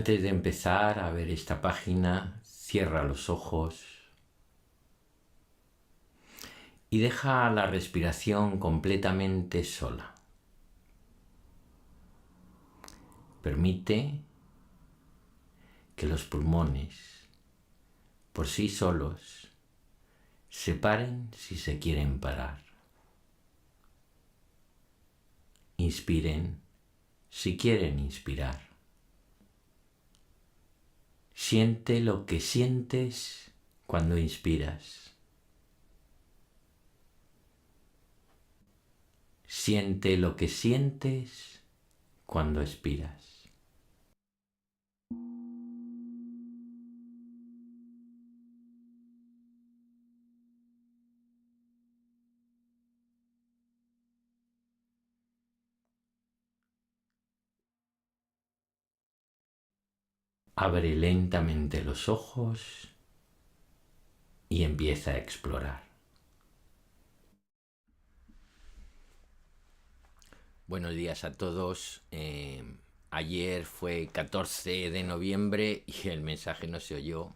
Antes de empezar a ver esta página, cierra los ojos y deja la respiración completamente sola. Permite que los pulmones, por sí solos, se paren si se quieren parar. Inspiren si quieren inspirar. Siente lo que sientes cuando inspiras. Siente lo que sientes cuando expiras. Abre lentamente los ojos y empieza a explorar. Buenos días a todos. Ayer fue 14 de noviembre y el mensaje no se oyó.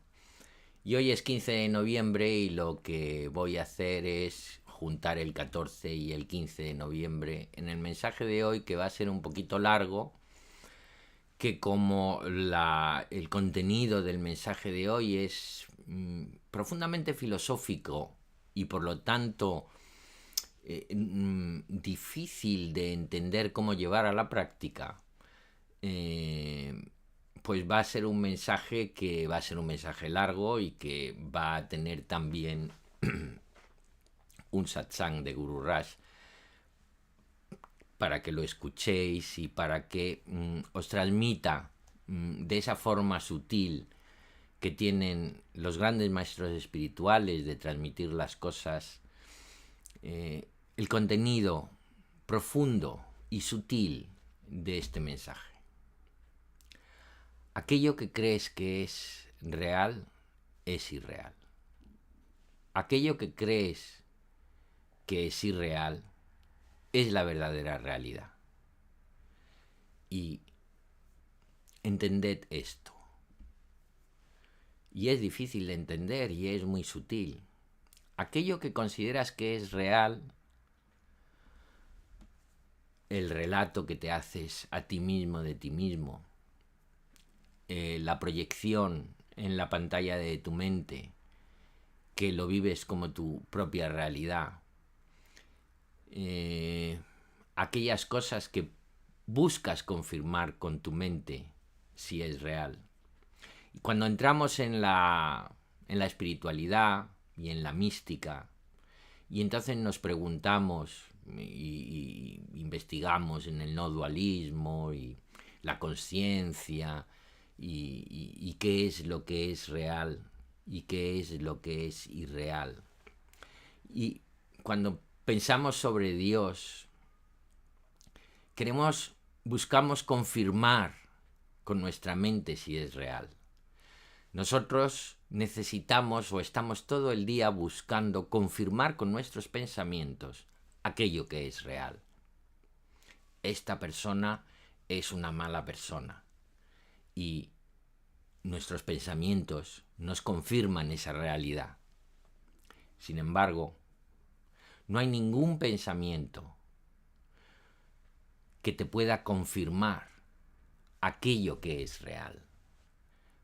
Y hoy es 15 de noviembre y lo que voy a hacer es juntar el 14 y el 15 de noviembre en el mensaje de hoy, que va a ser un poquito largo, que como el contenido del mensaje de hoy es profundamente filosófico y por lo tanto difícil de entender cómo llevar a la práctica, pues va a ser un mensaje largo y que va a tener también un satsang de Guru Raj para que lo escuchéis y para que os transmita de esa forma sutil que tienen los grandes maestros espirituales de transmitir las cosas, el contenido profundo y sutil de este mensaje. Aquello que crees que es real es irreal. Aquello que crees que es irreal es la verdadera realidad. Y entended esto. Y es difícil de entender y es muy sutil. Aquello que consideras que es real, el relato que te haces a ti mismo de ti mismo, la proyección en la pantalla de tu mente, que lo vives como tu propia realidad, aquellas cosas que buscas confirmar con tu mente si es real. Y cuando entramos en la espiritualidad y en la mística, y entonces nos preguntamos y investigamos en el no dualismo y la conciencia y qué es lo que es real y qué es lo que es irreal. Y cuando pensamos sobre Dios, buscamos confirmar con nuestra mente si es real. Nosotros necesitamos o estamos todo el día buscando confirmar con nuestros pensamientos aquello que es real. Esta persona es una mala persona y nuestros pensamientos nos confirman esa realidad. Sin embargo, no hay ningún pensamiento que te pueda confirmar aquello que es real.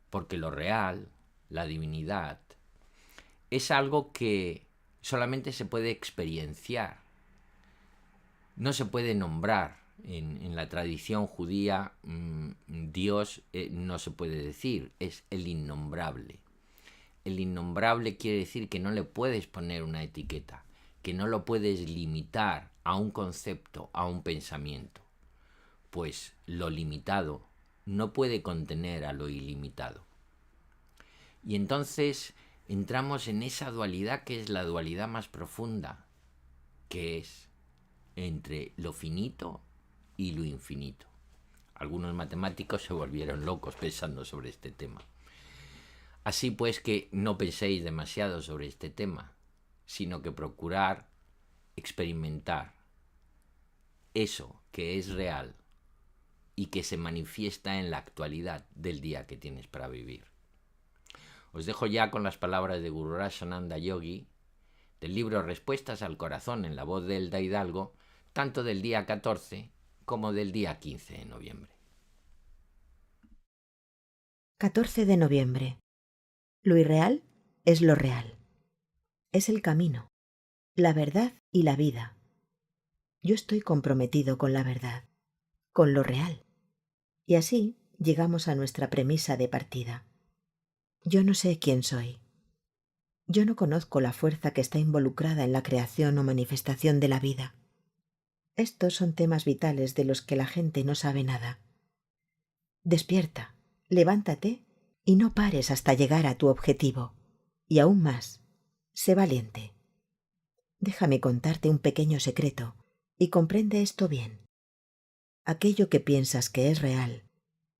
Porque lo real, la divinidad, es algo que solamente se puede experienciar. No se puede nombrar. En la tradición judía, Dios no se puede decir, es el innombrable. El innombrable quiere decir que no le puedes poner una etiqueta, que no lo puedes limitar a un concepto, a un pensamiento. Pues lo limitado no puede contener a lo ilimitado. Y entonces entramos en esa dualidad que es la dualidad más profunda, que es entre lo finito y lo infinito. Algunos matemáticos se volvieron locos pensando sobre este tema. Así pues que no penséis demasiado sobre este tema, sino que procurar experimentar eso que es real y que se manifiesta en la actualidad del día que tienes para vivir. Os dejo ya con las palabras de Guru Sananda Yogi del libro Respuestas al Corazón en la voz de Elda Hidalgo, tanto del día 14 como del día 15 de noviembre. 14 de noviembre. Lo irreal es lo real. Es el camino, la verdad y la vida. Yo estoy comprometido con la verdad, con lo real. Y así llegamos a nuestra premisa de partida. Yo no sé quién soy. Yo no conozco la fuerza que está involucrada en la creación o manifestación de la vida. Estos son temas vitales de los que la gente no sabe nada. Despierta, levántate y no pares hasta llegar a tu objetivo. Y aún más, sé valiente. Déjame contarte un pequeño secreto y comprende esto bien. Aquello que piensas que es real,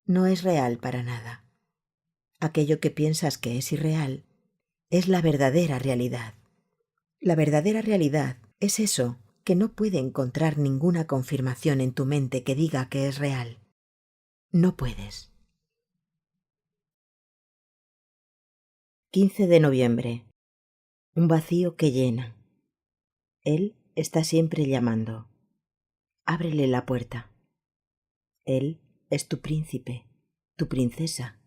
no es real para nada. Aquello que piensas que es irreal, es la verdadera realidad. La verdadera realidad es eso que no puede encontrar ninguna confirmación en tu mente que diga que es real. No puedes. 15 de noviembre. Un vacío que llena. Él está siempre llamando. Ábrele la puerta. Él es tu príncipe, tu princesa.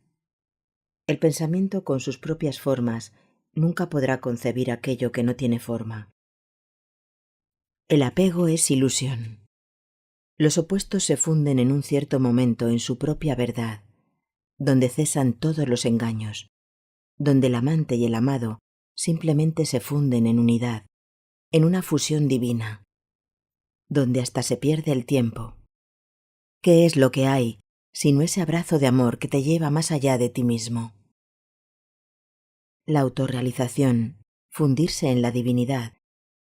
El pensamiento con sus propias formas nunca podrá concebir aquello que no tiene forma. El apego es ilusión. Los opuestos se funden en un cierto momento en su propia verdad, donde cesan todos los engaños, donde el amante y el amado simplemente se funden en unidad, en una fusión divina, donde hasta se pierde el tiempo. ¿Qué es lo que hay sino ese abrazo de amor que te lleva más allá de ti mismo? La autorrealización, fundirse en la divinidad,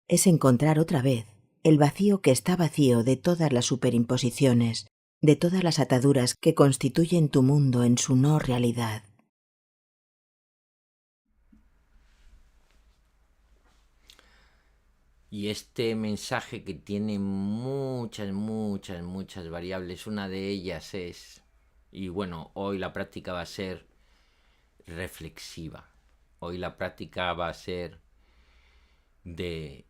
es encontrar otra vez el vacío que está vacío de todas las superimposiciones, de todas las ataduras que constituyen tu mundo en su no realidad. Y este mensaje que tiene muchas variables, una de ellas es, y bueno, hoy la práctica va a ser reflexiva, hoy la práctica va a ser de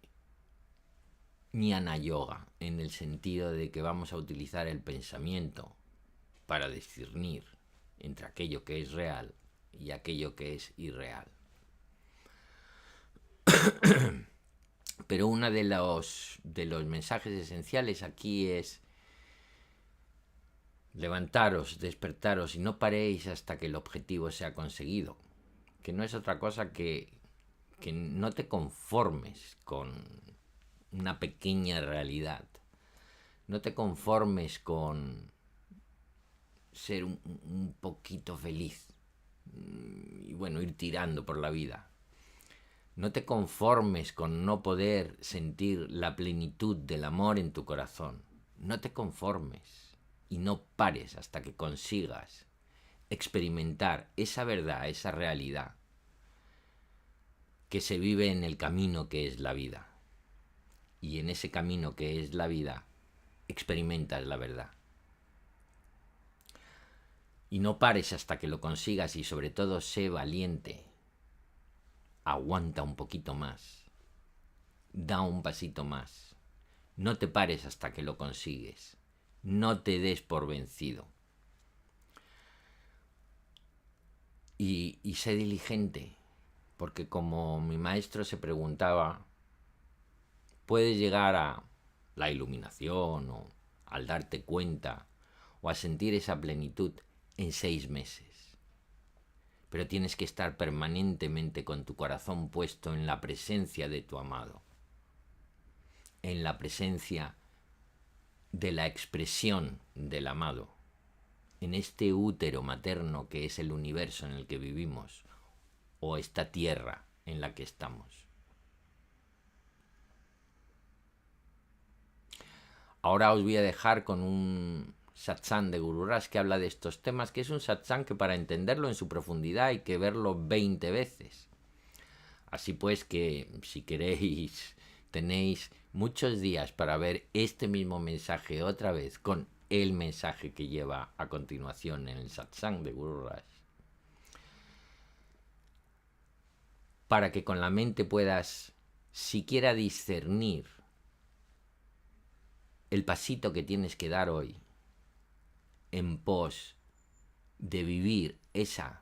Jnana Yoga, en el sentido de que vamos a utilizar el pensamiento para discernir entre aquello que es real y aquello que es irreal. Pero uno de los mensajes esenciales aquí es: levantaros, despertaros y no paréis hasta que el objetivo sea conseguido, que no es otra cosa que no te conformes con una pequeña realidad, no te conformes con ser un poquito feliz y bueno, ir tirando por la vida. No te conformes con no poder sentir la plenitud del amor en tu corazón. No te conformes y no pares hasta que consigas experimentar esa verdad, esa realidad que se vive en el camino que es la vida. Y en ese camino que es la vida, experimentas la verdad. Y no pares hasta que lo consigas y sobre todo sé valiente. Aguanta un poquito más. Da un pasito más. No te pares hasta que lo consigues. No te des por vencido. Y sé diligente, porque como mi maestro se preguntaba, puedes llegar a la iluminación o al darte cuenta o a sentir esa plenitud en 6 meses. Pero tienes que estar permanentemente con tu corazón puesto en la presencia de tu amado, en la presencia de la expresión del amado, en este útero materno que es el universo en el que vivimos o esta tierra en la que estamos. Ahora os voy a dejar con un satsang de Guru Raj que habla de estos temas, que es un satsang que para entenderlo en su profundidad hay que verlo 20 veces. Así pues que si queréis tenéis muchos días para ver este mismo mensaje otra vez con el mensaje que lleva a continuación en el satsang de Guru Raj, para que con la mente puedas siquiera discernir el pasito que tienes que dar hoy en pos de vivir esa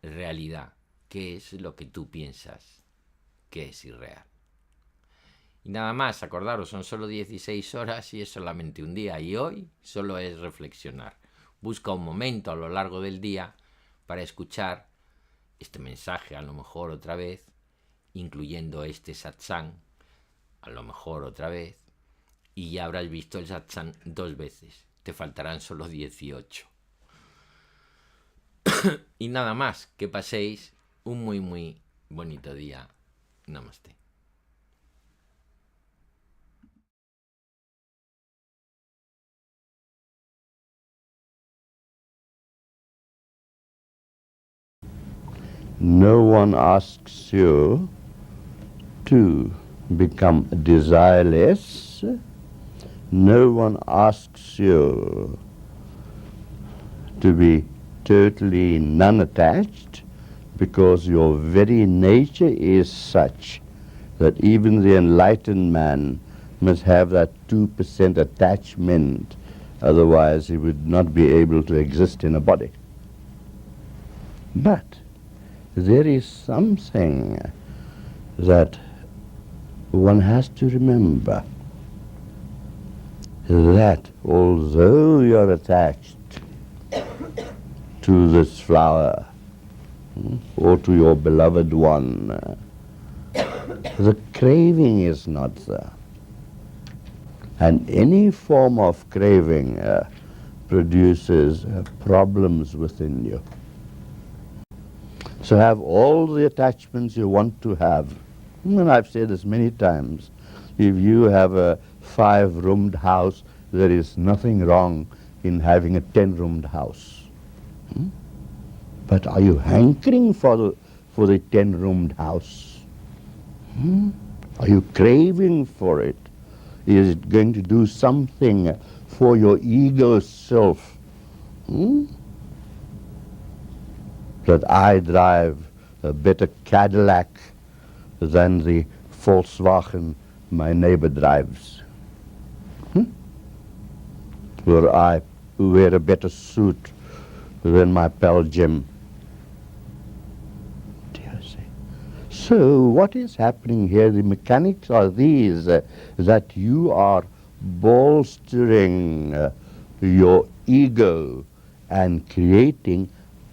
realidad, que es lo que tú piensas que es irreal. Y nada más, acordaros, son solo 16 horas y es solamente un día, y hoy solo es reflexionar. Busca un momento a lo largo del día para escuchar este mensaje, a lo mejor otra vez, incluyendo este satsang, a lo mejor otra vez, y ya habrás visto el satsang 2 veces. Te faltarán solo 18. Y nada más, que paséis un muy muy bonito día. Namaste. No one asks you to become desireless. No one asks you to be totally non-attached, because your very nature is such that even the enlightened man must have that 2% attachment, otherwise he would not be able to exist in a body. But there is something that one has to remember, that although you are attached to this flower or to your beloved one, the craving is not there. And any form of craving produces problems within you. So have all the attachments you want to have. And I've said this many times. If you have a 5-roomed house, there is nothing wrong in having a 10-roomed house. But are you hankering for the 10-roomed house? Are you craving for it? Is it going to do something for your ego self? That I drive a better Cadillac than the Volkswagen my neighbor drives. Or I wear a better suit than my pal Jim. Dear say. So what is happening here? The mechanics are these, that you are bolstering your ego and creating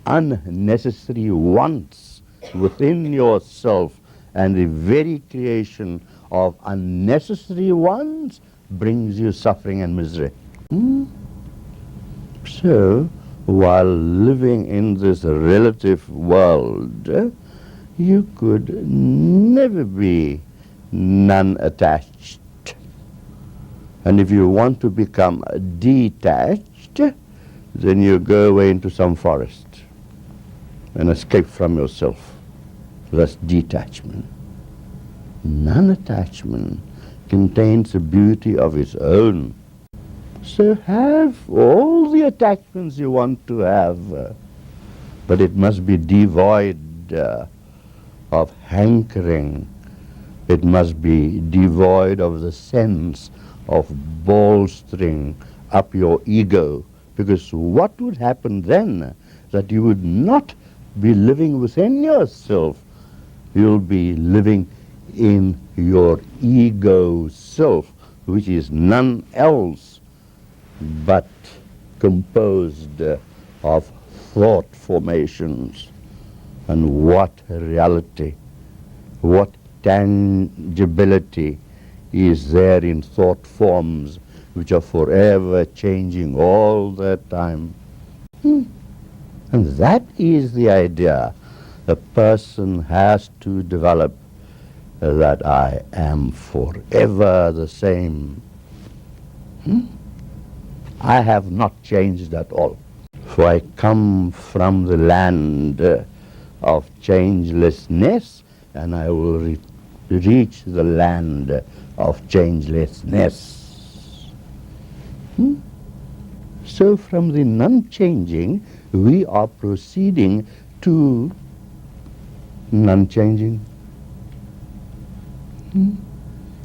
unnecessary wants within yourself, and the very creation of unnecessary wants brings you suffering and misery. So, while living in this relative world, you could never be non-attached. And if you want to become detached, then you go away into some forest and escape from yourself. That's detachment. Non-attachment contains a beauty of its own. So have all the attachments you want to have, but it must be devoid of hankering. It must be devoid of the sense of bolstering up your ego, because what would happen then? That you would not be living within yourself. You'll be living in your ego self, which is none else but composed of thought formations. And what reality, what tangibility is there in thought forms which are forever changing all the time. And that is the idea a person has to develop, that I am forever the same. I have not changed at all. For I come from the land of changelessness, and I will reach the land of changelessness. So from the non-changing, we are proceeding to non-changing.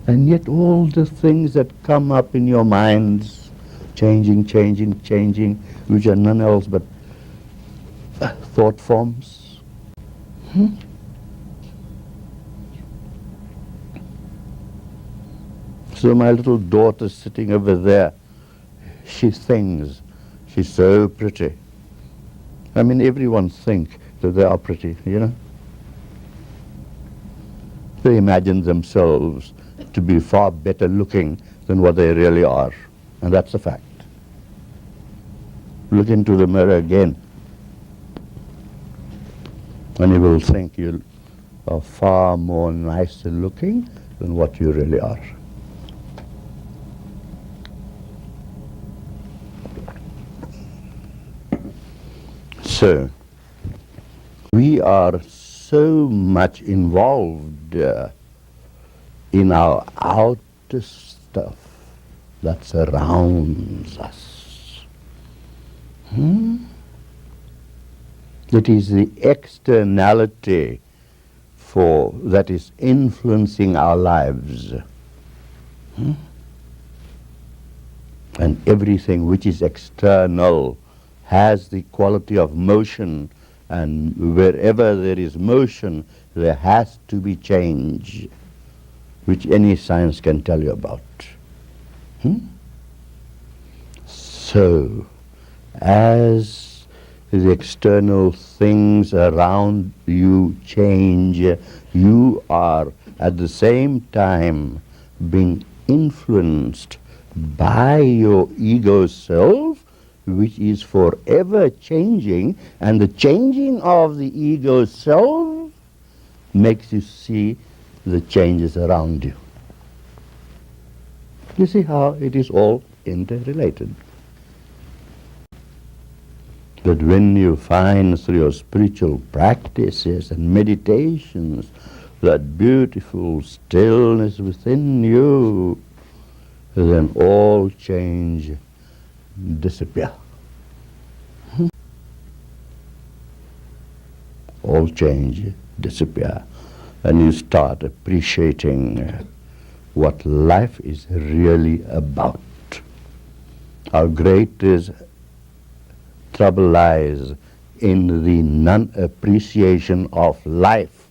And yet all the things that come up in your minds, changing, changing, changing, which are none else but thought forms. So my little daughter sitting over there, she thinks she's so pretty. I mean, everyone thinks that they are pretty, you know. They imagine themselves to be far better looking than what they really are. And that's a fact. Look into the mirror again, and you will think you are far more nicer looking than what you really are. So, we are so much involved in our outer stuff that surrounds us. It is the externality that is influencing our lives. And everything which is external has the quality of motion, and wherever there is motion, there has to be change, which any science can tell you about. So, as the external things around you change, you are at the same time being influenced by your ego self, which is forever changing, and the changing of the ego self makes you see the changes around you. You see how it is all interrelated. But when you find through your spiritual practices and meditations that beautiful stillness within you, then all change disappear. All change disappear, and you start appreciating what life is really about. Our greatest trouble lies in the non-appreciation of life,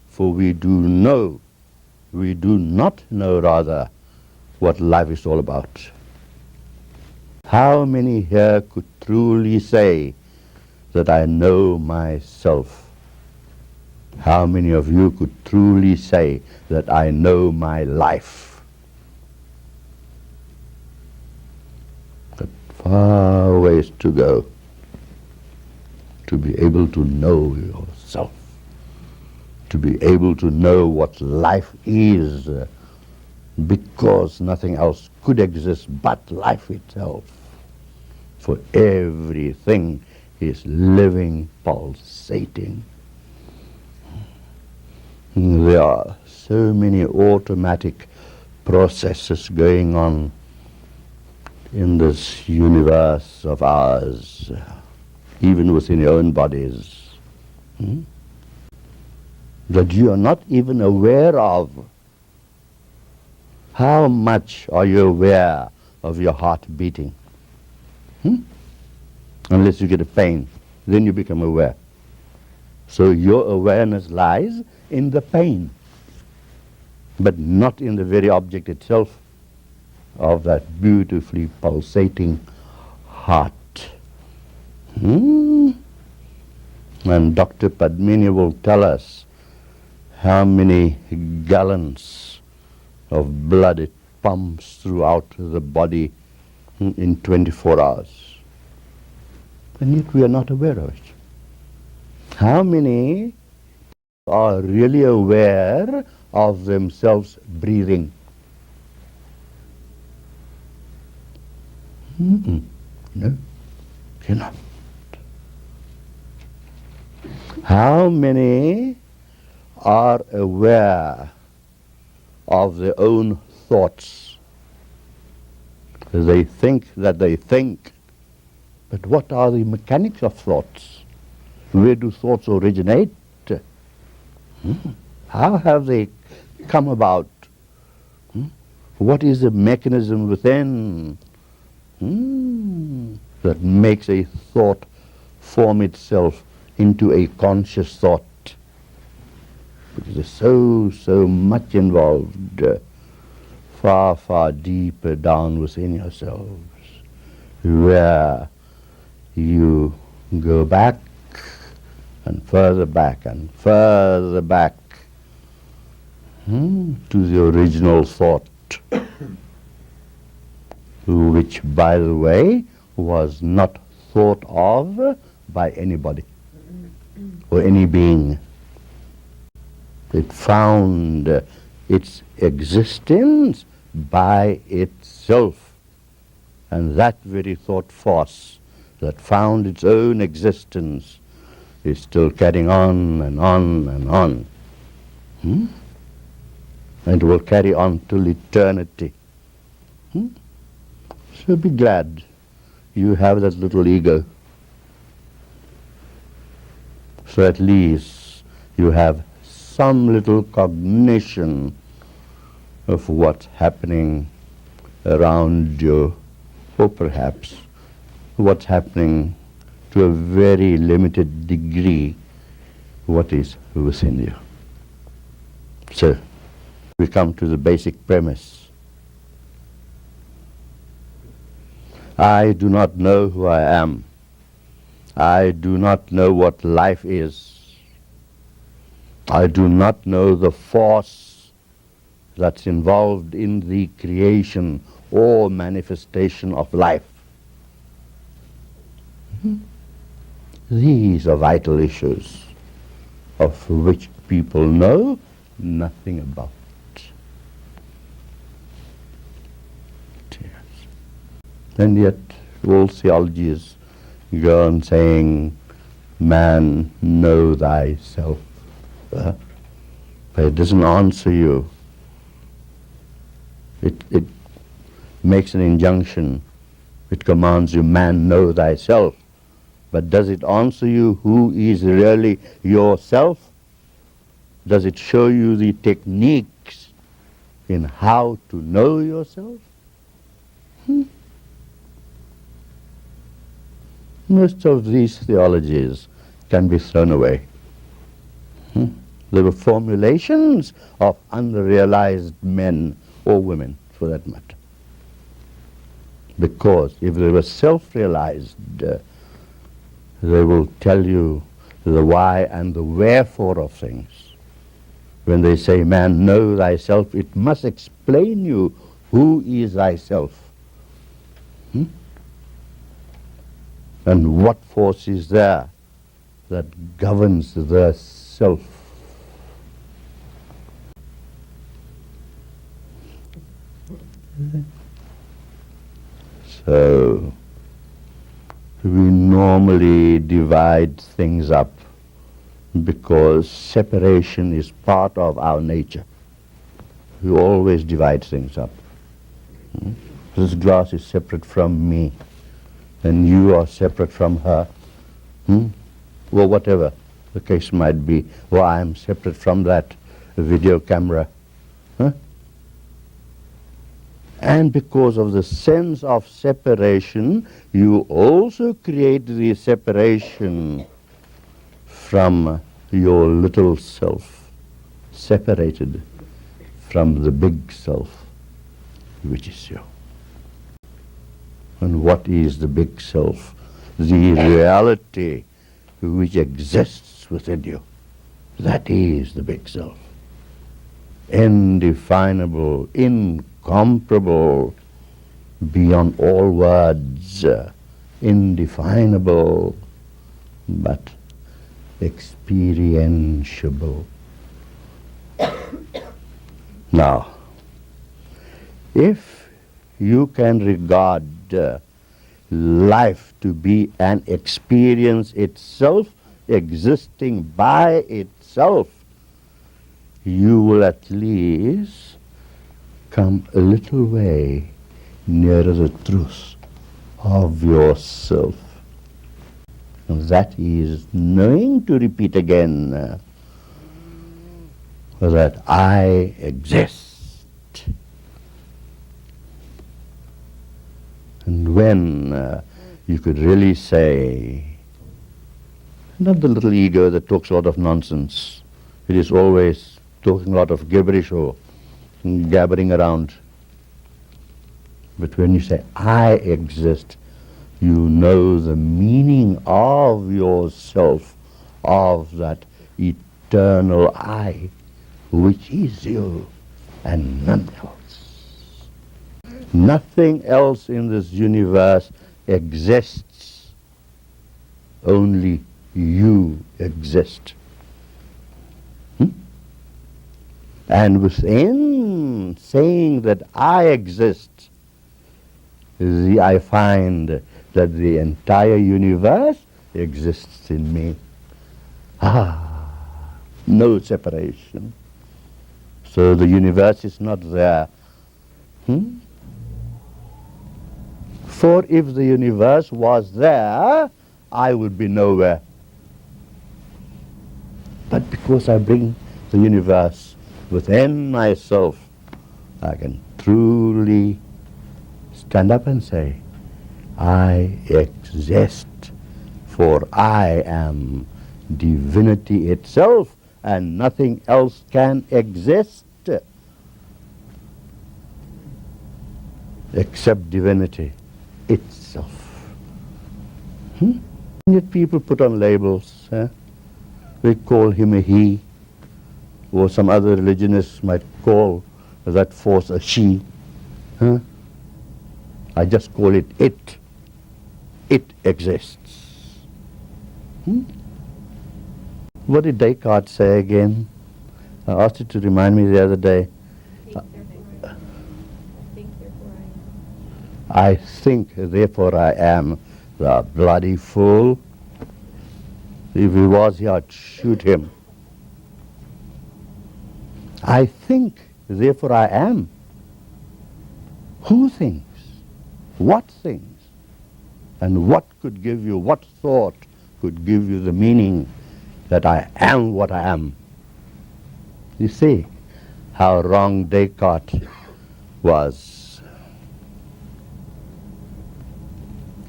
for we do not know rather what life is all about. How many here could truly say that I know myself? How many of you could truly say that I know my life? But far ways to go to be able to know yourself, to be able to know what life is, because nothing else could exist but life itself. For everything is living, pulsating. There are so many automatic processes going on in this universe of ours, even within your own bodies, that you are not even aware of. How much are you aware of your heart beating? Unless you get a pain, then you become aware. So your awareness lies in the pain, but not in the very object itself of that beautifully pulsating heart. And Dr. Padmini will tell us how many gallons of blood it pumps throughout the body in 24 hours. And yet we are not aware of it. How many are really aware of themselves breathing? No, you're not. How many are aware of their own thoughts? They think that they think. But what are the mechanics of thoughts? Where do thoughts originate? How have they come about? What is the mechanism within that makes a thought form itself into a conscious thought? Because there's so much involved, far, far deeper down within yourselves, where you go back and further back and further back to the original thought, which, by the way, was not thought of by anybody or any being. It found its existence by itself, and that very thought force that found its own existence is still carrying on and on and on. And will carry on till eternity. So be glad you have that little ego. So at least you have some little cognition of what's happening around you, or perhaps what's happening to a very limited degree, what is within you. So we come to the basic premise. I do not know who I am. I do not know what life is. I do not know the force that's involved in the creation or manifestation of life. These are vital issues of which people know nothing about. Yes. And yet all theologies go on saying, man, know thyself. But it doesn't answer you. It makes an injunction. It commands you, man, know thyself. But does it answer you who is really yourself? Does it show you the techniques in how to know yourself? Most of these theologies can be thrown away. They were formulations of unrealized men or women, for that matter. Because if they were self-realized, they will tell you the why and the wherefore of things. When they say, man, know thyself, it must explain you who is thyself. And what force is there that governs the self. So we normally divide things up because separation is part of our nature. We always divide things up. This glass is separate from me, and you are separate from her. Or whatever the case might be. Or I am separate from that video camera. And because of the sense of separation, you also create the separation from your little self, separated from the big self, which is you. And what is the big self? The reality which exists within you. That is the big self. Indefinable, incomparable, beyond all words, indefinable, but experientiable. Now, if you can regard life to be an experience itself, existing by itself, you will at least come a little way nearer the truth of yourself. And that is knowing, to repeat again, that I exist. And when you could really say, not the little ego that talks a lot of nonsense, it is always talking a lot of gibberish or gabbering around. But when you say, I exist, you know the meaning of yourself, of that eternal I, which is you and none else. Nothing else in this universe exists. Only you exist. And within saying that I exist, I find that the entire universe exists in me. No separation. So the universe is not there. For if the universe was there, I would be nowhere. But because I bring the universe within myself, I can truly stand up and say, I exist, for I am divinity itself, and nothing else can exist except divinity itself. Yet people put on labels. They call him a he, or some other religionists might call that force a she. I just call it it. It exists. What did Descartes say again? I asked you to remind me the other day. I think, therefore I am. The bloody fool. If he was here, I'd shoot him. I think, therefore I am. Who thinks? What thinks? And what could give you, what thought could give you the meaning that I am what I am? You see how wrong Descartes was.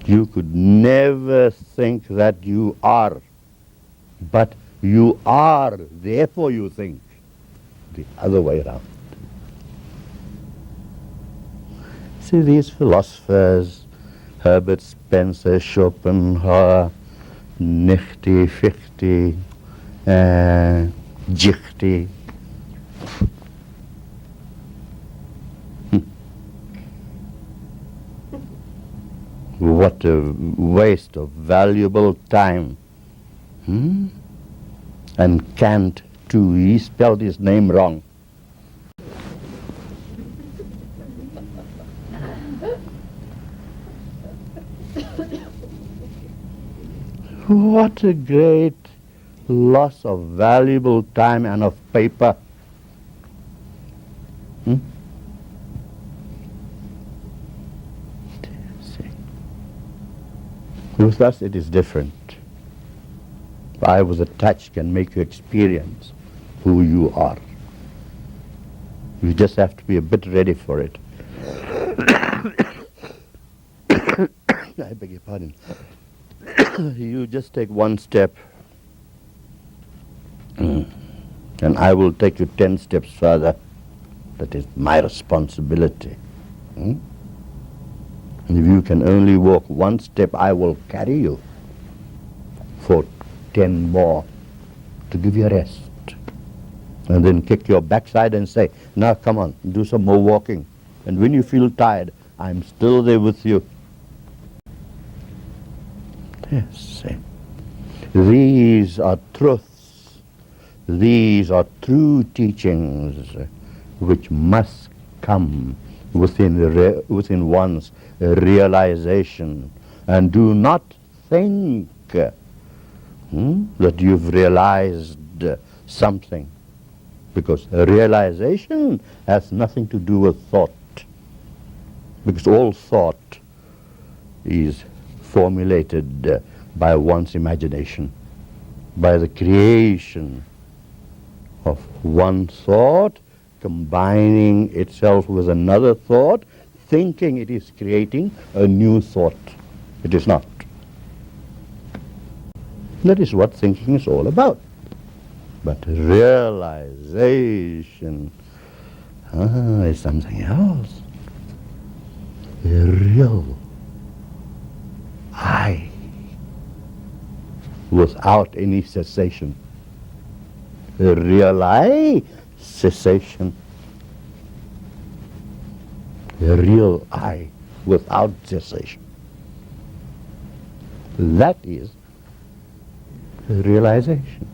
You could never think that you are, but you are, therefore you think. The other way around. See, these philosophers, Herbert Spencer, Schopenhauer, Fichte, Fichte, Jichte. What a waste of valuable time. And Kant, too, he spelled his name wrong. What a great loss of valuable time and of paper. With us it is different. I with a touch can make you experience who you are. You just have to be a bit ready for it. I beg your pardon. You just take one step and I will take you 10 steps further. That is my responsibility. And if you can only walk one step, I will carry you for 10 more to give you a rest. And then kick your backside and say, now come on, do some more walking. And when you feel tired, I'm still there with you. Yes, these are truths. These are true teachings which must come within one's realization. And do not think that you've realized something, because realization has nothing to do with thought. because all thought is formulated by one's imagination, by the creation of one thought, combining itself with another thought, thinking it is creating a new thought. It is not. That is what thinking is all about. But realization is something else. A real I, without any cessation. A real I, cessation. A real I, without cessation. That is realization.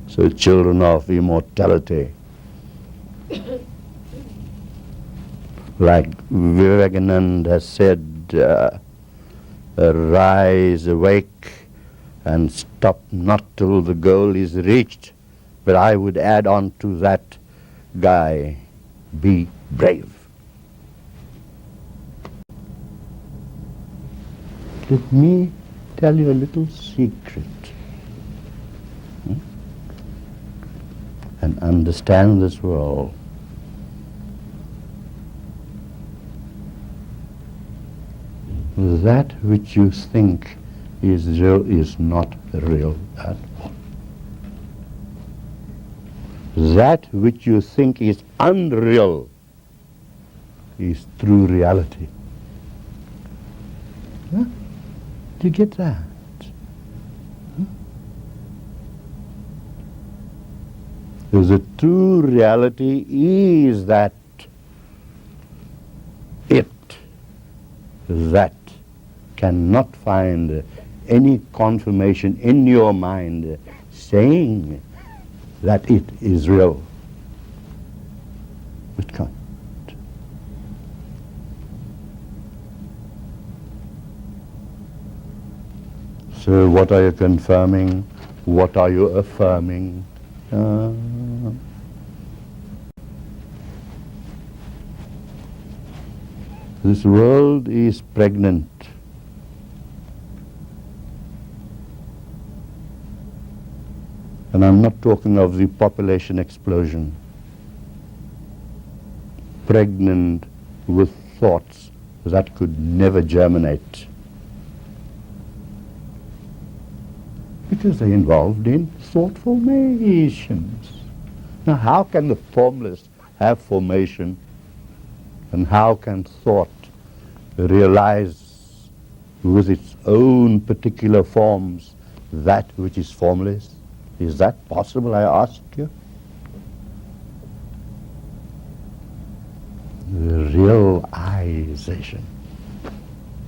So children of immortality, like Vivekananda has said, rise, awake, and stop not till the goal is reached. But I would add on to that, Guy, be brave. Let me tell you a little secret. And understand this world. That which you think is real is not real at all. That which you think is unreal is true reality. Huh? Do you get that? Because the true reality is that it that cannot find any confirmation in your mind saying that it is real. It can't. So what are you confirming? What are you affirming? This world is pregnant. And I'm not talking of the population explosion. Pregnant with thoughts that could never germinate. Because they're involved in thought formations. Now how can the formless have formation? And how can thought realize with its own particular forms that which is formless? Is that possible, I ask you? The realization.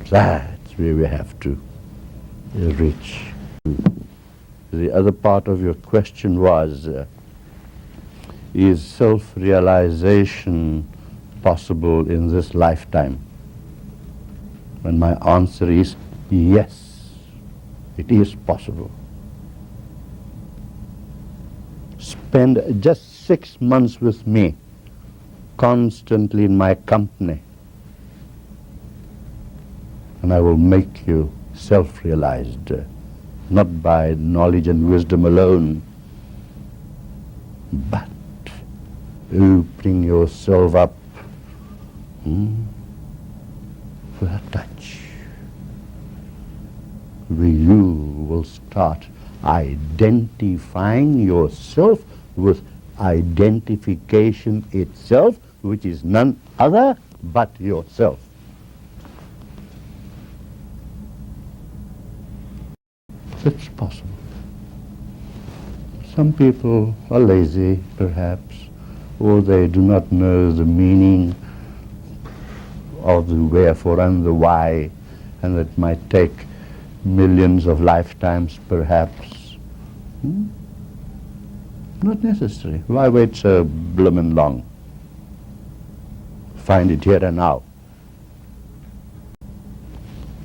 That's where we have to reach. The other part of your question was, is self-realization possible in this lifetime? And my answer is yes, it is possible. Spend just 6 months with me, constantly in my company, and I will make you self-realized, not by knowledge and wisdom alone, but opening yourself up for a touch, where you will start identifying yourself with identification itself, which is none other but yourself. It's possible. Some people are lazy, perhaps, or they do not know the meaning of the wherefore and the why, and it might take millions of lifetimes, perhaps. Not necessary. Why wait so bloomin' long? Find it here and now.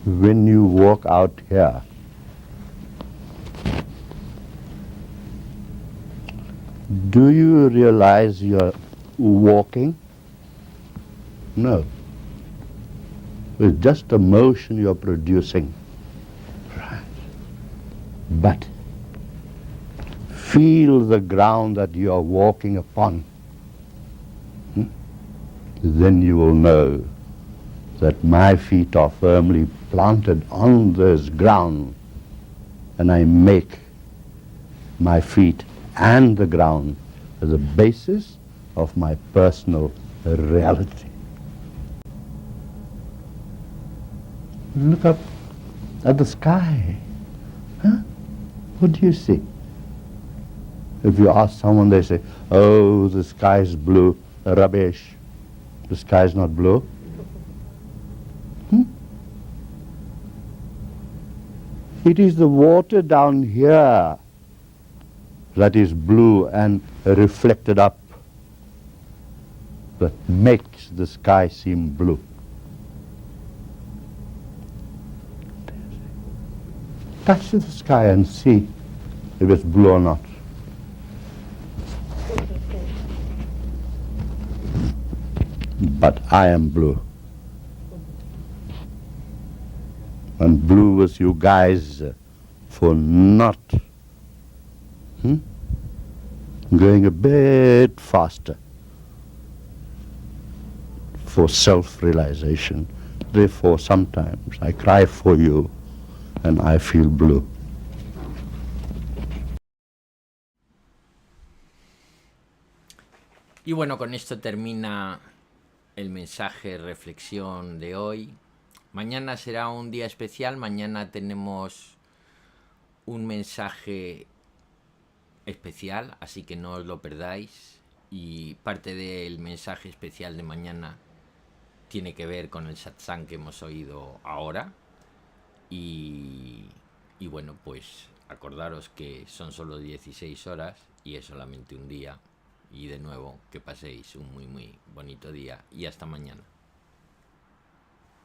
When you walk out here, do you realize you're walking? No. It's just a motion you're producing. Right. But feel the ground that you are walking upon. Then you will know that my feet are firmly planted on this ground, and I make my feet and the ground as a basis of my personal reality. Look up at the sky. Huh? What do you see? If you ask someone, they say, oh, the sky is blue. Rubbish. The sky is not blue. It is the water down here that is blue and reflected up that makes the sky seem blue. Touch the sky and see if it's blue or not. But I am blue. And blue with you guys for not going a bit faster for self-realization. Therefore, sometimes I cry for you and I feel blue. Y bueno, con esto termina el mensaje reflexión de hoy. Mañana será un día especial. Mañana tenemos un mensaje especial, así que no os lo perdáis. Y parte del mensaje especial de mañana tiene que ver con el satsang que hemos oído ahora. Y bueno, pues acordaros que son solo 16 horas y es solamente un día. Y de nuevo, que paséis un muy, muy bonito día y hasta mañana.